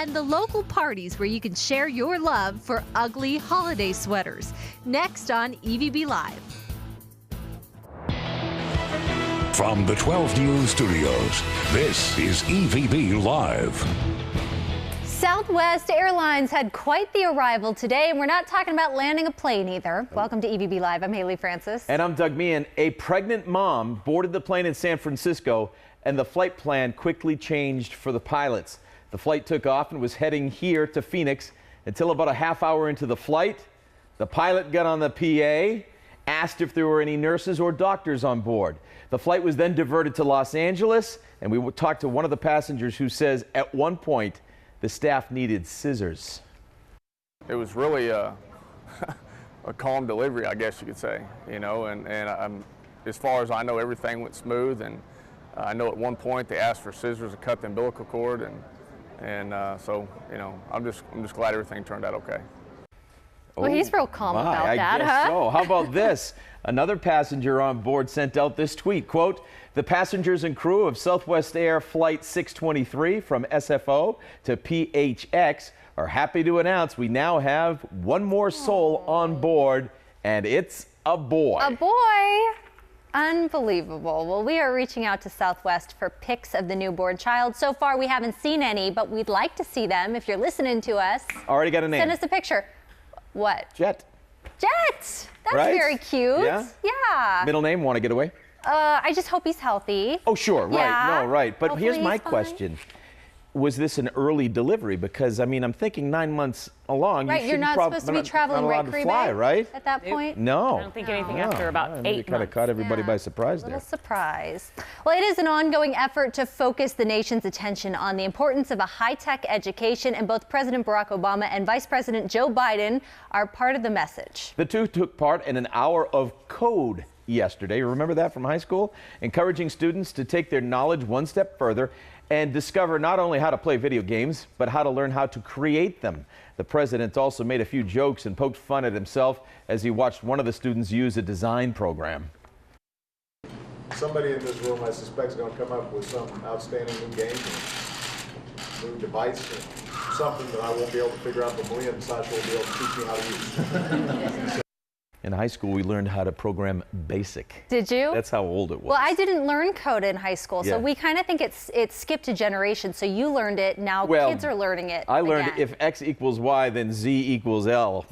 and the local parties where you can share your love for ugly holiday sweaters. Next on EVB Live. From the 12 News Studios, this is EVB Live. Southwest Airlines had quite the arrival today, and we're not talking about landing a plane either. Welcome to EVB Live. I'm Hailey Francis. And I'm Doug Meehan. A pregnant mom boarded the plane in San Francisco, and the flight plan quickly changed for the pilots. The flight took off and was heading here to Phoenix until about a half hour into the flight. The pilot got on the PA, asked if there were any nurses or doctors on board. The flight was then diverted to Los Angeles, and we talked to one of the passengers who says at one point the staff needed scissors. It was really a calm delivery, I guess you could say, you know, and as far as I know, everything went smooth, and I know at one point they asked for scissors to cut the umbilical cord, and so, you know, I'm just glad everything turned out okay. Well, he's real calm about I that, guess huh? So. How about this? Another passenger on board sent out this tweet, quote, "The passengers and crew of Southwest Air Flight 623 from SFO to PHX are happy to announce we now have one more soul on board, and it's a boy." A boy? Unbelievable. Well, we are reaching out to Southwest for pics of the newborn child. So far, we haven't seen any, but we'd like to see them. If you're listening to us, Already got a name. send us a picture. What? Jet. Jet! That's Right? very cute. Yeah? Yeah. Middle name, want to get away? I just hope he's healthy. Oh, sure, right. Yeah. No, right. But Hopefully here's my he's fine. question. Was this an early delivery? Because, I mean, I'm thinking 9 months along. Right, you're not supposed to be traveling not allowed to fly, right? at that point? No. I don't think anything after about 8 months. Kind of caught everybody by surprise A little there. surprise. Well, it is an ongoing effort to focus the nation's attention on the importance of a high-tech education, and both President Barack Obama and Vice President Joe Biden are part of the message. The two took part in an hour of code yesterday. Remember that from high school? Encouraging students to take their knowledge one step further and discover not only how to play video games, but how to learn how to create them. The president also made a few jokes and poked fun at himself as he watched one of the students use a design program. Somebody in this room, I suspect, is going to come up with some outstanding new game, new device, or something that I won't be able to figure out, but Malia and Sasha will be able to teach me how to use. In high school, we learned how to program BASIC. Did you? That's how old it was. Well, I didn't learn code in high school, so Yeah. we kind of think it's skipped a generation. So you learned it, now Well, kids are learning it. I learned again. if X equals Y, then Z equals L,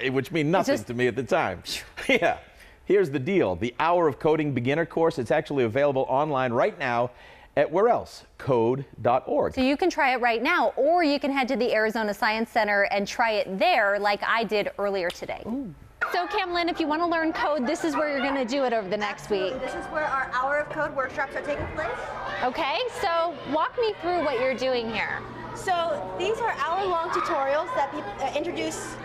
which mean nothing to me at the time. Yeah. Here's the deal. The Hour of Coding beginner course, it's actually available online right now at where else? Code.org. So you can try it right now, or you can head to the Arizona Science Center and try it there like I did earlier today. Ooh. So Camlyn, if you want to learn code, this is where you're going to do it over the next week. This is where our Hour of Code workshops are taking place. Okay, so walk me through what you're doing here. So these are hour-long tutorials that introduce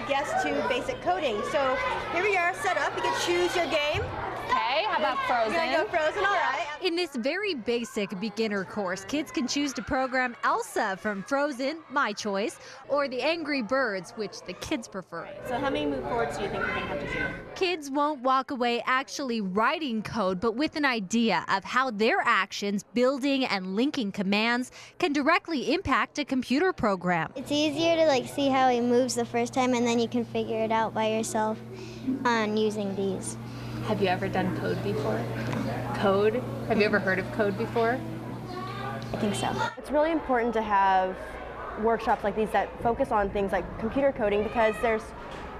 guests to basic coding. So here we are set up. You can choose your game. Okay, how about Frozen? You're gonna go Frozen, all right. In this very basic beginner course, kids can choose to program Elsa from Frozen, my choice, or the Angry Birds, which the kids prefer. So how many move forwards do you think we're going to have to do? Kids won't walk away actually writing code, but with an idea of how their actions, building and linking commands, can directly impact a computer program. It's easier to see how he moves the first time, and then you can figure it out by yourself on using these. Have you ever done code before? Code? Have you ever heard of code before? I think so. It's really important to have workshops like these that focus on things like computer coding, because there's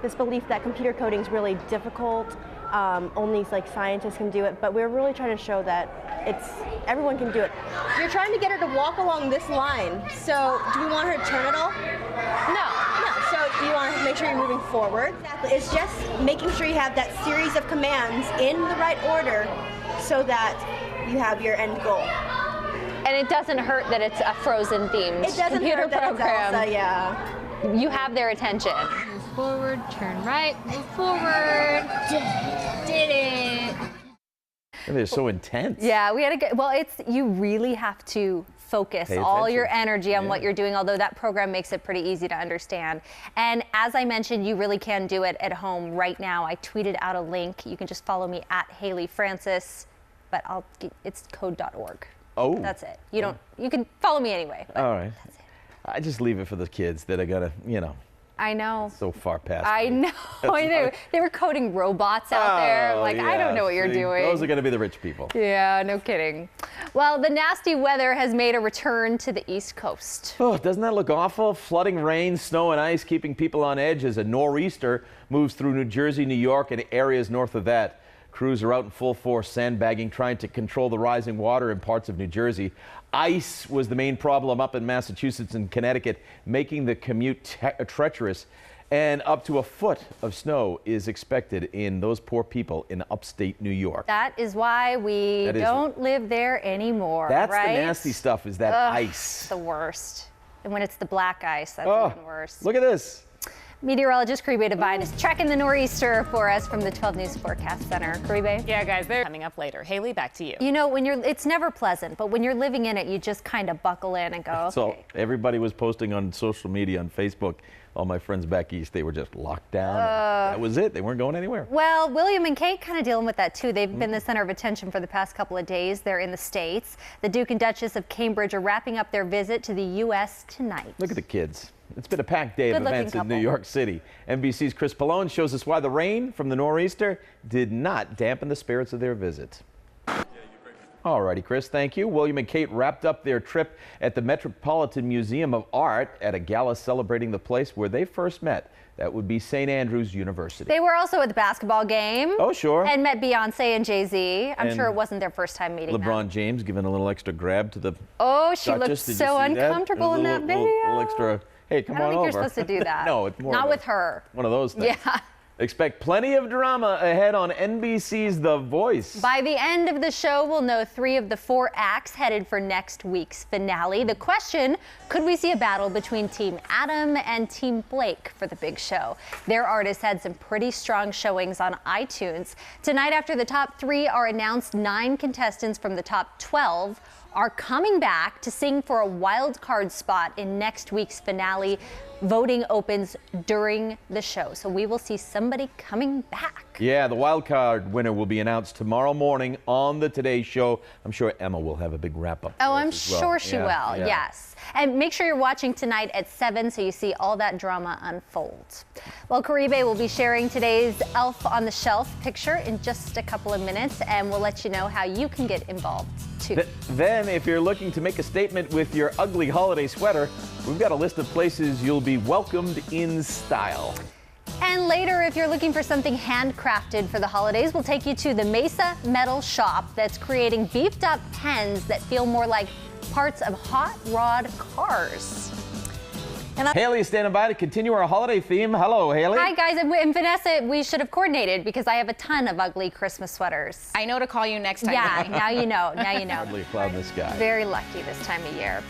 this belief that computer coding is really difficult. Only scientists can do it, but we're really trying to show that everyone can do it. You're trying to get her to walk along this line. So do we want her to turn at all? No. So you want to make sure you're moving forward. Exactly. It's just making sure you have that series of commands in the right order so that you have your end goal. And it doesn't hurt that it's a Frozen themed It doesn't computer hurt that program. it's Elsa, yeah. You have their attention. Move forward, turn right, move forward. Did it. And they're so intense. Yeah, we had to get, well, you really have to focus Pay all attention. your energy on what you're doing, although that program makes it pretty easy to understand. And as I mentioned, you really can do it at home right now. I tweeted out a link. You can just follow me at Hailey Francis, but it's code.org. Oh. That's it. You can follow me anyway. All right. That's it. I just leave it for the kids that are gonna, I know. so far past. I me. know. They were coding robots out there. Like, I don't know what you're doing. Those are going to be the rich people. Yeah, no kidding. Well, the nasty weather has made a return to the East Coast. Oh, doesn't that look awful? Flooding rain, snow, and ice keeping people on edge as a nor'easter moves through New Jersey, New York, and areas north of that. Crews are out in full force sandbagging, trying to control the rising water in parts of New Jersey. Ice was the main problem up in Massachusetts and Connecticut, making the commute treacherous. And up to a foot of snow is expected in those poor people in upstate New York. That is why we don't live there anymore, That's right? the nasty stuff, is that ice. The worst. And when it's the black ice, that's even worse. Look at this. Meteorologist Caribe Devine is tracking the nor'easter for us from the 12 News Forecast Center. Caribe? Yeah, guys, they're coming up later. Haley, back to you. You know, it's never pleasant, but when you're living in it, you just kind of buckle in and go, okay. So everybody was posting on social media, on Facebook. All my friends back east, they were just locked down. That was it. They weren't going anywhere. Well, William and Kate kind of dealing with that too. They've been the center of attention for the past couple of days. They're in the States. The Duke and Duchess of Cambridge are wrapping up their visit to the U.S. tonight. Look at the kids. It's been a packed day of Good-looking events in couple. New York City. NBC's Chris Pallone shows us why the rain from the nor'easter did not dampen the spirits of their visit. All righty, Chris, thank you. William and Kate wrapped up their trip at the Metropolitan Museum of Art at a gala celebrating the place where they first met. That would be St. Andrews University. They were also at the basketball game. Oh, sure. And met Beyonce and Jay-Z. I'm And sure it wasn't their first time meeting them. LeBron James giving a little extra grab to the Oh, she looked Duchess. Did you so see that? uncomfortable in that video. Little extra, hey, come I don't on think over. you're supposed to do that. No, it's more Not of with her. one of those things. Yeah. Expect plenty of drama ahead on NBC's The Voice. By the end of the show, we'll know 3 of the 4 acts headed for next week's finale. The question, could we see a battle between Team Adam and Team Blake for the big show? Their artists had some pretty strong showings on iTunes. Tonight, after the top 3 are announced, 9 contestants from the top 12 are coming back to sing for a wild card spot in next week's finale. Voting opens during the show, so we will see somebody coming back. Yeah, the wild card winner will be announced tomorrow morning on the Today Show. I'm sure Emma will have a big wrap-up. Oh, I'm sure she will, yes. And make sure you're watching tonight at 7 so you see all that drama unfold. Well, Caribe will be sharing today's Elf on the Shelf picture in just a couple of minutes, and we'll let you know how you can get involved too. Then, if you're looking to make a statement with your ugly holiday sweater, we've got a list of places you'll be welcomed in style. And later, if you're looking for something handcrafted for the holidays, we'll take you to the Mesa Metal Shop that's creating beefed up pens that feel more like parts of hot rod cars. Haley is standing by to continue our holiday theme. Hello, Haley. Hi, guys. And Vanessa, we should have coordinated because I have a ton of ugly Christmas sweaters. I know to call you next time. Yeah, now you know. Now you know. Hardly a cloud in the sky. Very lucky this time of year.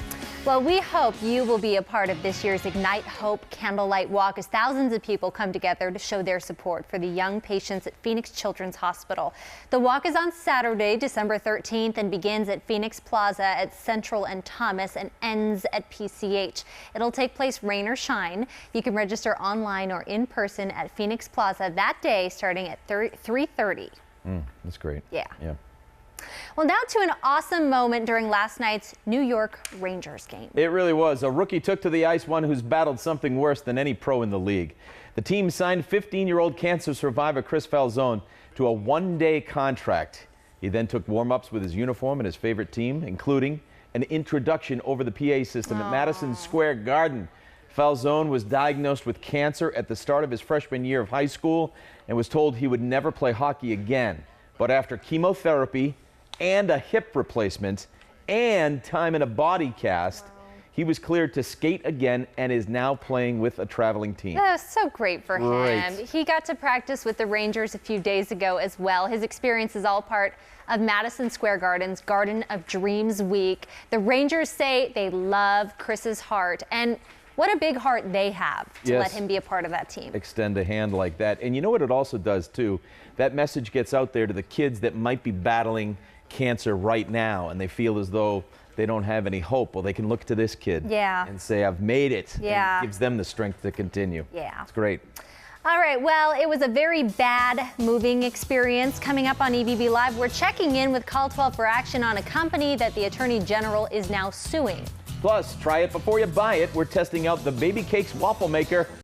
Well, we hope you will be a part of this year's Ignite Hope Candlelight Walk as thousands of people come together to show their support for the young patients at Phoenix Children's Hospital. The walk is on Saturday, December 13th, and begins at Phoenix Plaza at Central and Thomas and ends at PCH. It'll take place rain or shine. You can register online or in person at Phoenix Plaza that day starting at 3:30. That's great. Yeah. Yeah. Well, now to an awesome moment during last night's New York Rangers game. It really was. A rookie took to the ice, one who's battled something worse than any pro in the league. The team signed 15-year-old cancer survivor Chris Falzone to a one-day contract. He then took warm-ups with his uniform and his favorite team, including an introduction over the PA system at Madison Square Garden. Falzone was diagnosed with cancer at the start of his freshman year of high school and was told he would never play hockey again. But after chemotherapy and a hip replacement and time in a body cast, he was cleared to skate again and is now playing with a traveling team. That was so great for him. Great. He got to practice with the Rangers a few days ago as well. His experience is all part of Madison Square Garden's Garden of Dreams Week. The Rangers say they love Chris's heart, and what a big heart they have to let him be a part of that team. Extend a hand like that. And you know what it also does too? That message gets out there to the kids that might be battling cancer right now and they feel as though they don't have any hope. Well, they can look to this kid and say, I've made it. Yeah. And it gives them the strength to continue. Yeah. It's great. All right, well, it was a very bad moving experience. Coming up on EVB Live, we're checking in with Call 12 for action on a company that the Attorney General is now suing. Plus, try it before you buy it. We're testing out the Baby Cakes waffle maker.